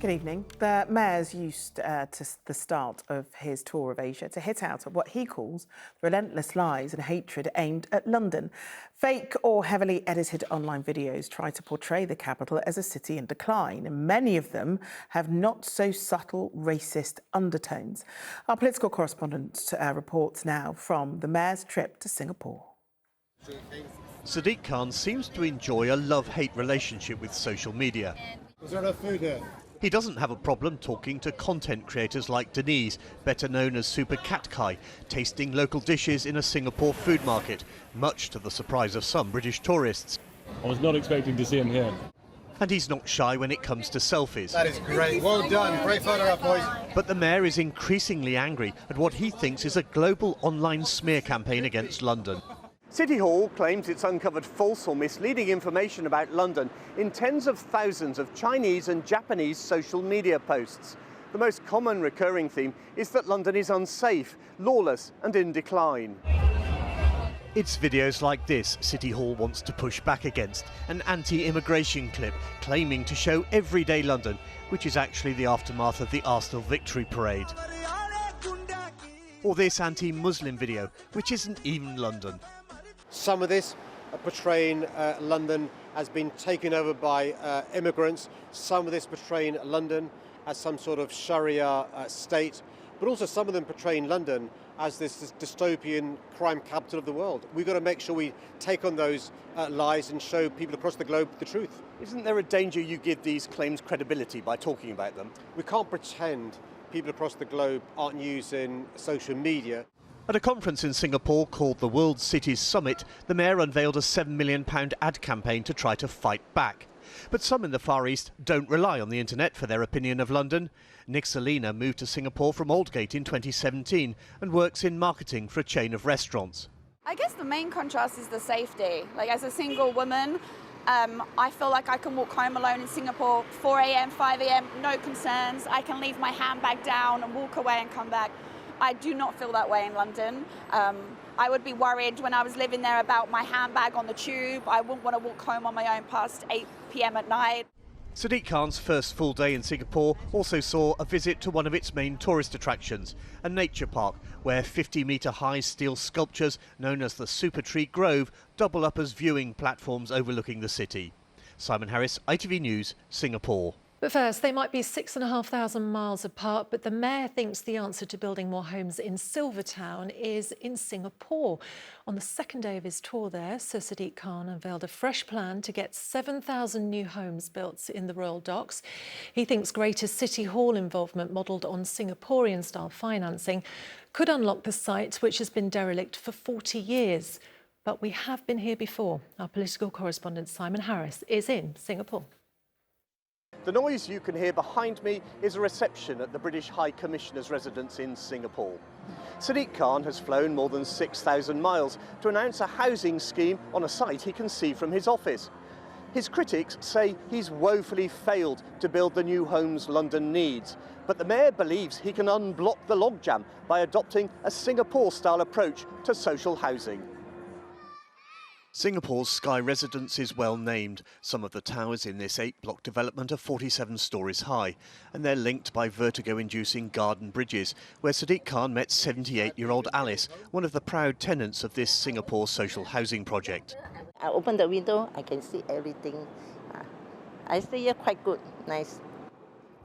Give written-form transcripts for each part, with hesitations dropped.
Good evening. The Mayor's used to the start of his tour of Asia to hit out at what he calls relentless lies and hatred aimed at London. Fake or heavily edited online videos try to portray the capital as a city in decline, and many of them have not so subtle racist undertones. Our political correspondent reports now from the Mayor's trip to Singapore. Sadiq Khan seems to enjoy a love-hate relationship with social media. Was there enough food here? He doesn't have a problem talking to content creators like Denise, better known as Super Cat Kai, tasting local dishes in a Singapore food market, much to the surprise of some British tourists. I was not expecting to see him here. And he's not shy when it comes to selfies. That is great. Well done. Great photograph, boys. But the Mayor is increasingly angry at what he thinks is a global online smear campaign against London. City Hall claims it's uncovered false or misleading information about London in tens of thousands of Chinese and Japanese social media posts. The most common recurring theme is that London is unsafe, lawless and in decline. It's videos like this City Hall wants to push back against, an anti-immigration clip claiming to show everyday London, which is actually the aftermath of the Arsenal victory parade. Or this anti-Muslim video, which isn't even London. Some of this portraying London as being taken over by immigrants. Some of this portraying London as some sort of Sharia state. But also some of them portraying London as this dystopian crime capital of the world. We've got to make sure we take on those lies and show people across the globe the truth. Isn't there a danger you give these claims credibility by talking about them? We can't pretend people across the globe aren't using social media. At a conference in Singapore called the World Cities Summit, the Mayor unveiled a £7 million ad campaign to try to fight back. But some in the Far East don't rely on the internet for their opinion of London. Nick Salina moved to Singapore from Aldgate in 2017 and works in marketing for a chain of restaurants. I guess the main contrast is the safety. Like, as a single woman, I feel like I can walk home alone in Singapore, 4 a.m, 5 a.m, no concerns. I can leave my handbag down and walk away and come back. I do not feel that way in London. I would be worried when I was living there about my handbag on the tube. I wouldn't want to walk home on my own past 8 p.m. at night. Sadiq Khan's first full day in Singapore also saw a visit to one of its main tourist attractions, a nature park where 50-metre-high steel sculptures known as the Super Tree Grove double up as viewing platforms overlooking the city. Simon Harris, ITV News, Singapore. But first, they might be 6,500 miles apart, but the Mayor thinks the answer to building more homes in Silvertown is in Singapore. On the second day of his tour there, Sir Sadiq Khan unveiled a fresh plan to get 7,000 new homes built in the Royal Docks. He thinks greater City Hall involvement modelled on Singaporean-style financing could unlock the site, which has been derelict for 40 years. But we have been here before. Our political correspondent Simon Harris is in Singapore. The noise you can hear behind me is a reception at the British High Commissioner's residence in Singapore. Sadiq Khan has flown more than 6,000 miles to announce a housing scheme on a site he can see from his office. His critics say he's woefully failed to build the new homes London needs, but the Mayor believes he can unblock the logjam by adopting a Singapore-style approach to social housing. Singapore's Sky Residence is well named. Some of the towers in this 8-block development are 47 stories high, and they're linked by vertigo-inducing garden bridges, where Sadiq Khan met 78-year-old Alice, one of the proud tenants of this Singapore social housing project. I open the window, I can see everything. I stay here quite good, nice.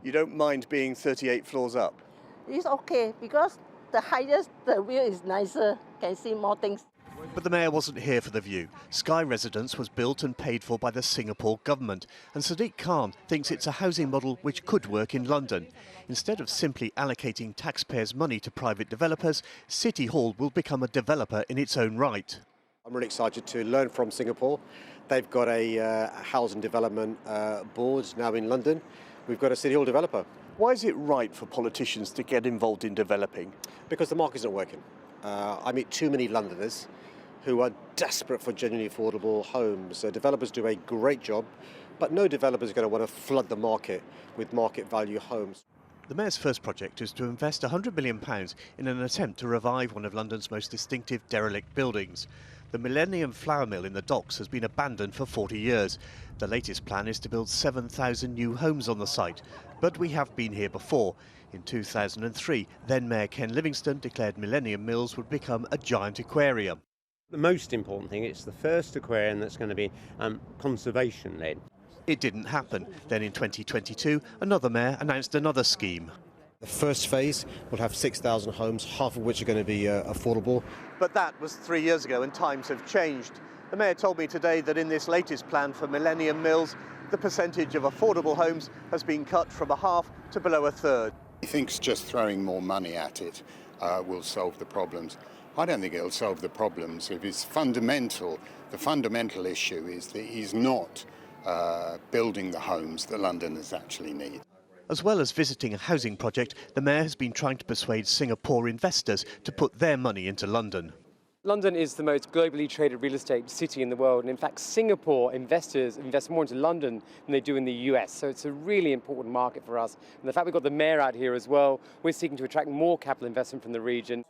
You don't mind being 38 floors up? It's okay, because the highest the view is nicer, can see more things. But the Mayor wasn't here for the view. Sky Residence was built and paid for by the Singapore government, and Sadiq Khan thinks it's a housing model which could work in London. Instead of simply allocating taxpayers' money to private developers, City Hall will become a developer in its own right. I'm really excited to learn from Singapore. They've got a housing development board now in London. We've got a City Hall developer. Why is it right for politicians to get involved in developing? Because the market isn't working. I meet too many Londoners who are desperate for genuinely affordable homes. Developers do a great job, but no developer is going to want to flood the market with market value homes. The Mayor's first project is to invest £100 million in an attempt to revive one of London's most distinctive derelict buildings. The Millennium Flour Mill in the Docks has been abandoned for 40 years. The latest plan is to build 7,000 new homes on the site. But we have been here before. In 2003, then Mayor Ken Livingstone declared Millennium Mills would become a giant aquarium. The most important thing, it's the first aquarium that's going to be conservation-led. It didn't happen. Then in 2022, another mayor announced another scheme. The first phase will have 6,000 homes, half of which are going to be affordable. But that was 3 years ago and times have changed. The mayor told me today that in this latest plan for Millennium Mills, the percentage of affordable homes has been cut from a half to below a third. He thinks just throwing more money at it will solve the problems. I don't think it'll solve the problems. If it's fundamental, the fundamental issue is that he's not building the homes that Londoners actually need. As well as visiting a housing project, the mayor has been trying to persuade Singapore investors to put their money into London. London is the most globally traded real estate city in the world, and in fact Singapore investors invest more into London than they do in the US, so it's a really important market for us. And the fact we've got the mayor out here as well, we're seeking to attract more capital investment from the region.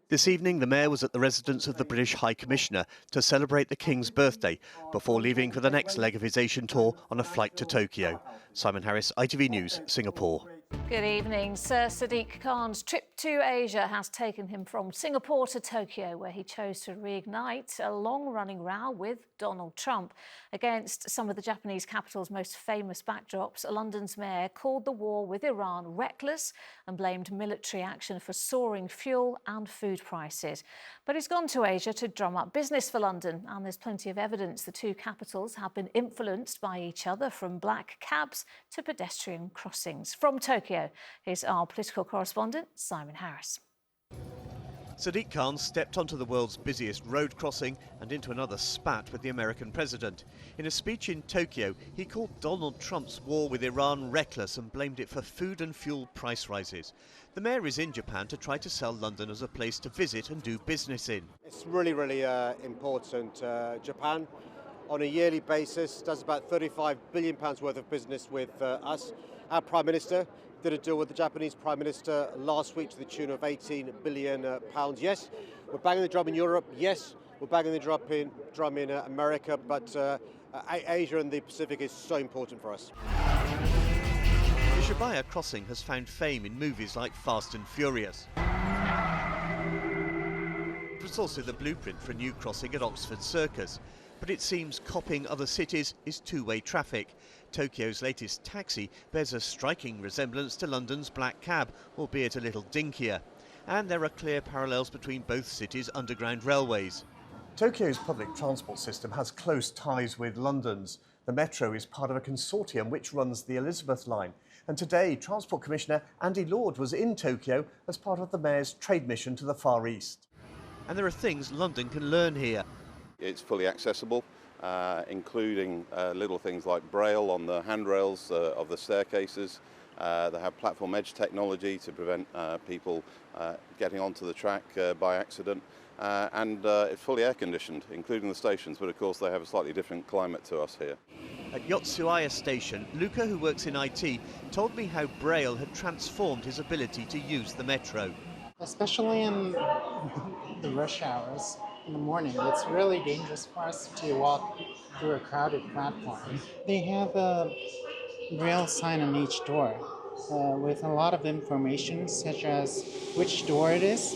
This evening, the mayor was at the residence of the British High Commissioner to celebrate the King's birthday before leaving for the next leg of his Asian tour on a flight to Tokyo. Simon Harris, ITV News, Singapore. Good evening. Sir Sadiq Khan's trip to Asia has taken him from Singapore to Tokyo, where he chose to reignite a long-running row with Donald Trump. Against some of the Japanese capital's most famous backdrops, London's mayor called the war with Iran reckless and blamed military action for soaring fuel and food prices. But he's gone to Asia to drum up business for London, and there's plenty of evidence the two capitals have been influenced by each other, from black cabs to pedestrian crossings. From Tokyo, here's our political correspondent, Simon Harris. Sadiq Khan stepped onto the world's busiest road crossing and into another spat with the American president. In a speech in Tokyo, he called Donald Trump's war with Iran reckless and blamed it for food and fuel price rises. The mayor is in Japan to try to sell London as a place to visit and do business in. It's really important. Japan, on a yearly basis, does about £35 billion worth of business with us. Our Prime Minister did a deal with the Japanese Prime Minister last week to the tune of £18 billion. Yes, we're banging the drum in Europe. Yes, we're banging the drum in America, but Asia and the Pacific is so important for us. The Shibuya crossing has found fame in movies like Fast and Furious. It was also the blueprint for a new crossing at Oxford Circus. But it seems copying other cities is two-way traffic. Tokyo's latest taxi bears a striking resemblance to London's black cab, albeit a little dinkier. And there are clear parallels between both cities' underground railways. Tokyo's public transport system has close ties with London's. The metro is part of a consortium which runs the Elizabeth line. And today, Transport Commissioner Andy Lord was in Tokyo as part of the mayor's trade mission to the Far East. And there are things London can learn here. It's fully accessible, including little things like braille on the handrails of the staircases. They have platform edge technology to prevent people getting onto the track by accident. And it's fully air conditioned, including the stations, but of course they have a slightly different climate to us here. At Yotsuya Station, Luca, who works in IT, told me how braille had transformed his ability to use the metro. Especially in the rush hours. In the morning, it's really dangerous for us to walk through a crowded platform. They have a braille sign on each door with a lot of information, such as which door it is,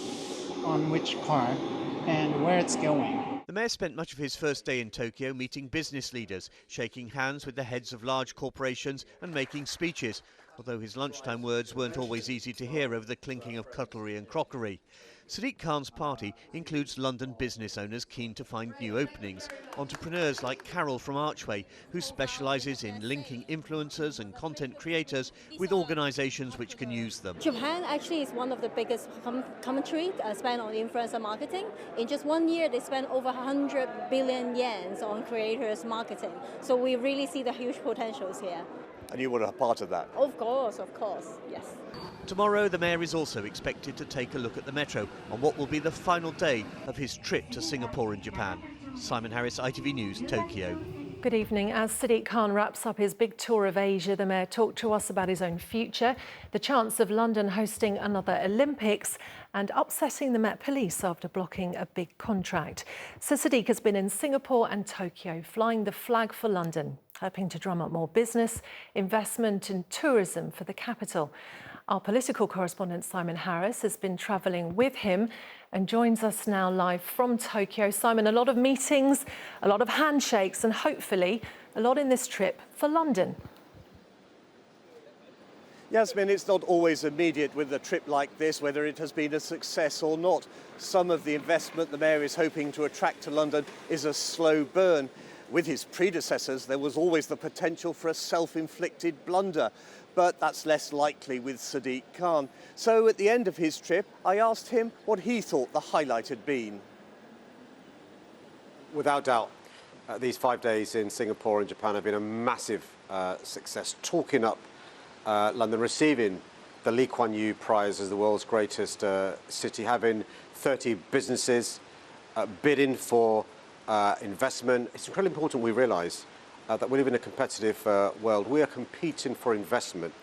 on which car, and where it's going. The mayor spent much of his first day in Tokyo meeting business leaders, shaking hands with the heads of large corporations and making speeches, although his lunchtime words weren't always easy to hear over the clinking of cutlery and crockery. Sadiq Khan's party includes London business owners keen to find new openings, entrepreneurs like Carol from Archway, who specialises in linking influencers and content creators with organisations which can use them. Japan actually is one of the biggest countries spent on influencer marketing. In just 1 year, they spent over 100 billion yen on creators marketing. So we really see the huge potentials here. And you were a part of that? Of course, yes. Tomorrow, the mayor is also expected to take a look at the metro on what will be the final day of his trip to Singapore and Japan. Simon Harris, ITV News, Tokyo. Good evening. As Sadiq Khan wraps up his big tour of Asia, the Mayor talked to us about his own future, the chance of London hosting another Olympics and upsetting the Met Police after blocking a big contract. So Sadiq has been in Singapore and Tokyo, flying the flag for London, hoping to drum up more business, investment and tourism for the capital. Our political correspondent Simon Harris has been travelling with him and joins us now live from Tokyo. Simon, a lot of meetings, a lot of handshakes and hopefully a lot in this trip for London. Yasmin, it's not always immediate with a trip like this, whether it has been a success or not. Some of the investment the Mayor is hoping to attract to London is a slow burn. With his predecessors, there was always the potential for a self-inflicted blunder. But that's less likely with Sadiq Khan. So at the end of his trip, I asked him what he thought the highlight had been. Without doubt, these 5 days in Singapore and Japan have been a massive success. Talking up London, receiving the Lee Kuan Yew Prize as the world's greatest city, having 30 businesses bidding for investment. It's incredibly important we realise that we live in a competitive world. We are competing for investment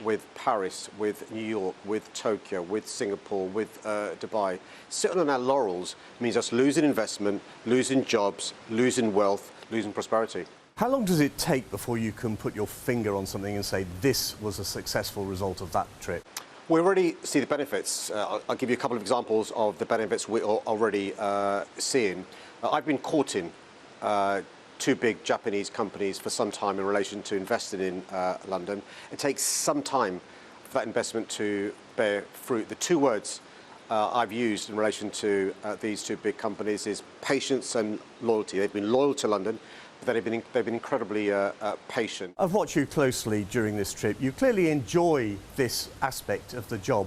with Paris, with New York, with Tokyo, with Singapore, with Dubai. Sitting on our laurels means us losing investment, losing jobs, losing wealth, losing prosperity. How long does it take before you can put your finger on something and say this was a successful result of that trip? We already see the benefits. I'll give you a couple of examples of the benefits we're already seeing. I've been courting two big Japanese companies for some time in relation to investing in London. It takes some time for that investment to bear fruit. The two words I've used in relation to these two big companies is patience and loyalty. They've been loyal to London, but they've been incredibly patient. I've watched you closely during this trip. You clearly enjoy this aspect of the job.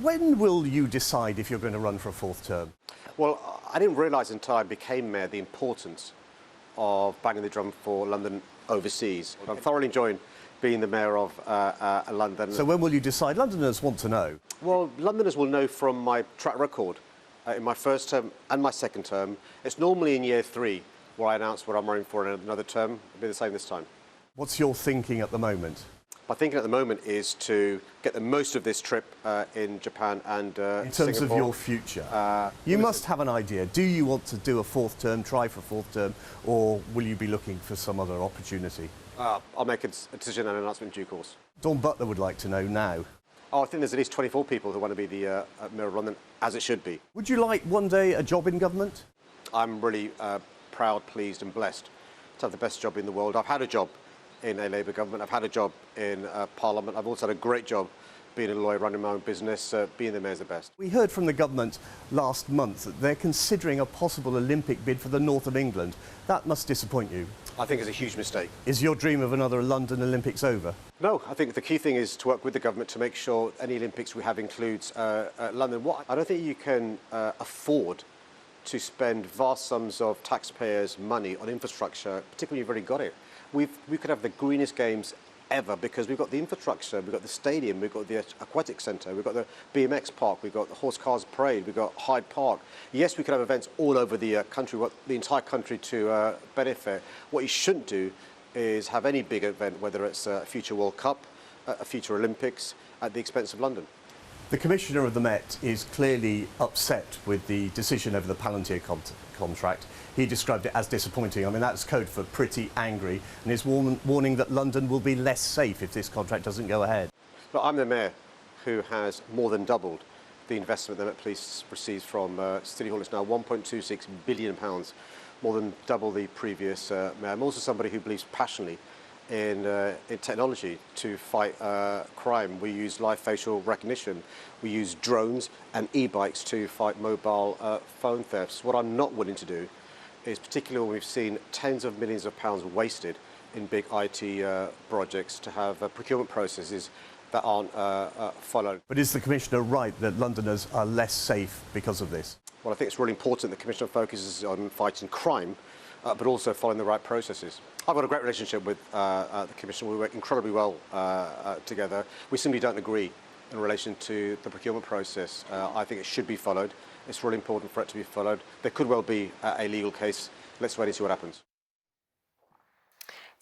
When will you decide if you're going to run for a fourth term? Well, I didn't realise until I became mayor the importance of banging the drum for London overseas. I'm thoroughly enjoying being the mayor of London. So when will you decide? Londoners want to know. Well, Londoners will know from my track record in my first term and my second term. It's normally in year 3 where I announce what I'm running for in another term. It'll be the same this time. What's your thinking at the moment? My thinking at the moment is to get the most of this trip in Japan and in terms Singapore. of your future, you must have an idea. Do you want to do a fourth term, try for a fourth term, or will you be looking for some other opportunity? I'll make a decision and an announcement in due course. Dawn Butler would like to know now. Oh, I think there's at least 24 people who want to be the Mayor of London, as it should be. Would you like one day a job in government? I'm really proud, pleased and blessed to have the best job in the world. I've had a job in a Labour government. I've had a job in Parliament. I've also had a great job being a lawyer, running my own business. Being the mayor's the best. We heard from the government last month that they're considering a possible Olympic bid for the north of England. That must disappoint you. I think it's a huge mistake. Is your dream of another London Olympics over? No, I think the key thing is to work with the government to make sure any Olympics we have includes London. I don't think you can afford to spend vast sums of taxpayers' money on infrastructure, particularly when you've already got it. We could have the greenest games ever because we've got the infrastructure, we've got the stadium, we've got the aquatic centre, we've got the BMX park, we've got the horse cars parade, we've got Hyde Park. Yes, we could have events all over the country, we want the entire country to benefit. What you shouldn't do is have any big event, whether it's a future World Cup, a future Olympics, at the expense of London. The Commissioner of the Met is clearly upset with the decision over the Palantir contract. He described it as disappointing. I mean, that's code for pretty angry, and is warning that London will be less safe if this contract doesn't go ahead. But I'm the mayor who has more than doubled the investment the Met Police receives from City Hall. It's now £1.26 billion, more than double the previous mayor. I'm also somebody who believes passionately in technology to fight crime. We use live facial recognition. We use drones and e-bikes to fight mobile phone thefts. What I'm not willing to do is, particularly when we've seen tens of millions of pounds wasted in big IT projects, to have procurement processes that aren't followed. But is the Commissioner right that Londoners are less safe because of this? Well, I think it's really important that the Commissioner focuses on fighting crime, but also following the right processes. I've got a great relationship with the Commissioner. We work incredibly well together. We simply don't agree in relation to the procurement process. I think it should be followed. It's really important for it to be followed. There could well be a legal case. Let's wait and see what happens.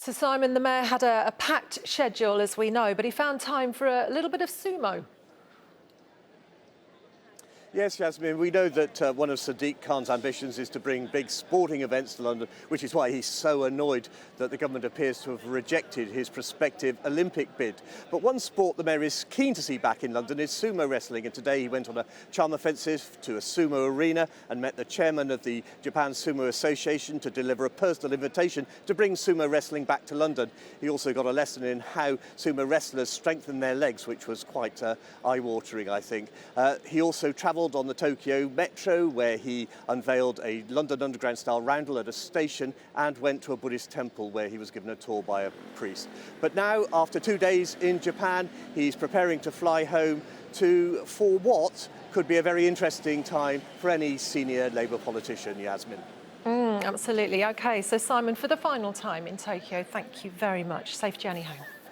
So Simon, the mayor had a packed schedule, as we know, but he found time for a little bit of sumo. Yes, Yasmin, we know that one of Sadiq Khan's ambitions is to bring big sporting events to London, which is why he's so annoyed that the government appears to have rejected his prospective Olympic bid. But one sport the mayor is keen to see back in London is sumo wrestling, and today he went on a charm offensive to a sumo arena and met the chairman of the Japan Sumo Association to deliver a personal invitation to bring sumo wrestling back to London. He also got a lesson in how sumo wrestlers strengthen their legs, which was quite eye-watering, I think. He also travelled on the Tokyo Metro, where he unveiled a London Underground-style roundel at a station and went to a Buddhist temple where he was given a tour by a priest. But now, after 2 days in Japan, he's preparing to fly home for what could be a very interesting time for any senior Labour politician, Yasmin. Absolutely. OK, so Simon, for the final time in Tokyo, thank you very much. Safe journey home.